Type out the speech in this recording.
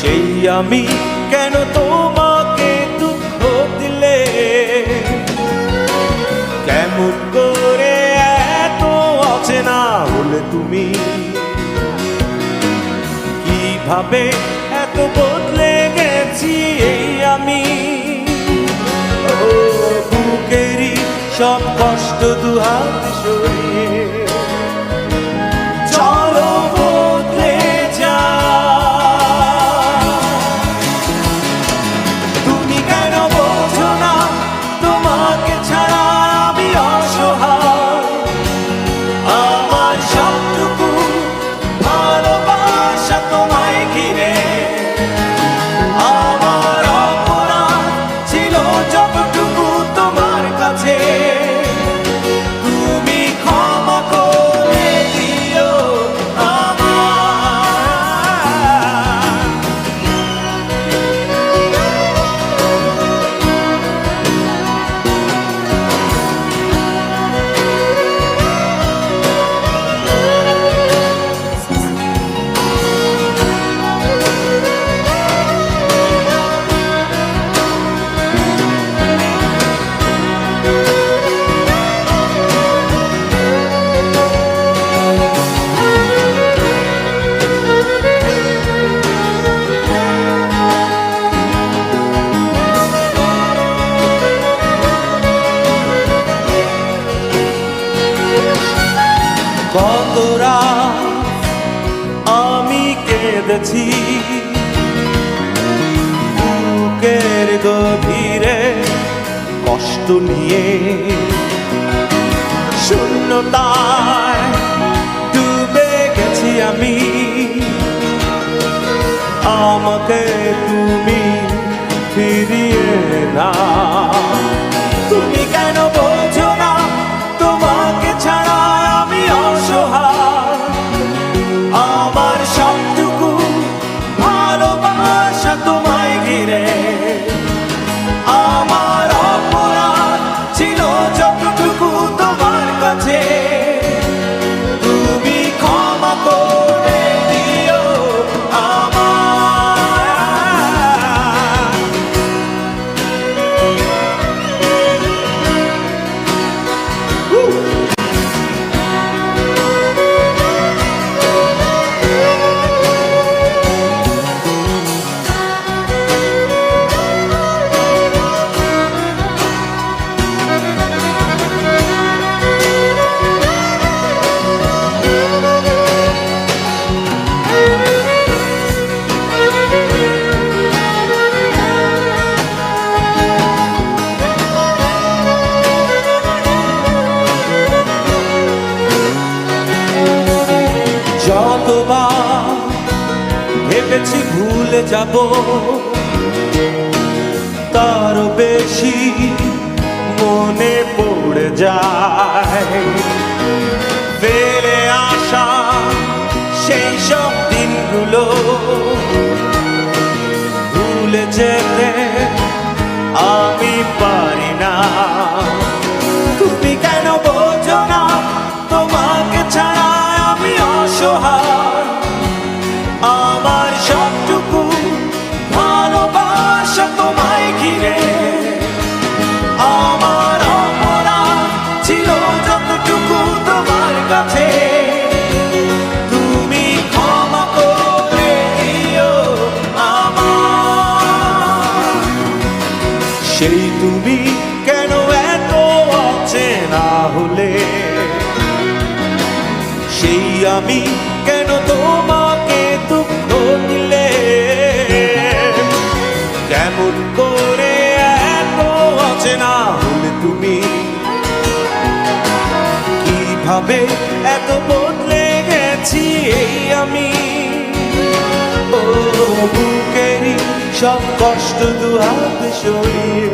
সেই আমি কেন তোমাকে দুঃখ দিলে, কেমন করে এত অচেনা হলে তুমি, কিভাবে এত বদলে গেছি এই আমি। ও বুকেরই সব কষ্ট দুহাত সরিয়ে চলো বদলে যা। তুমি কেন বোঝো না তোমাকে ছাড়া আমি অসহায়, আমার সবটুকু ভালোবাসা তোমায় ঘিরে, আমার অপরাধ ছিল যতটুকু তোমার কাছে, তুমি ক্ষমা করে দিও আমায়। কত রাত আমি কেঁদেছি বুকের গভীরে কষ্ট নিয়ে, শূন্যতায় ডুবে গেছি আমি, আমাকে তুমি ফিরিয়ে না। তুমি কেন বোঝো না তোমাকে ছাড়া আমি অসহায়, আমার সবটুকু ভালোবাসা তোমায় ঘিরে, আমার অপরাধ ছিল যতটুকু তোমার কাছে, তুমি ক্ষমা করে দিও আমায়। যতবার ভেবেছি ভুলে যাব, তারও বেশি মনে পড়ে যায় ফেলে আসা সেই সব দিনগুলো, ভুলে যেতে আমি পারি না। তুমি কেন বোঝো না তোমাকে ছাড়া আমি অসহায়, আমার সবটুকু ভালোবাসা তোমায় ঘিরে, আমার অপরাধ ছিল যতটুকু তোমার কাছে, তুমি ক্ষমা করে দিও আমায়। সেই তুমি কেন এত অচেনা হলে, সেই আমি কেন তোমাকে দুঃখ দিলে, কেমন করে এত অচেনা হলে তুমি, কিভাবে এত বদলে গেছি এই আমি। ও বুকেরই সব কষ্ট দুহাত সরিয়ে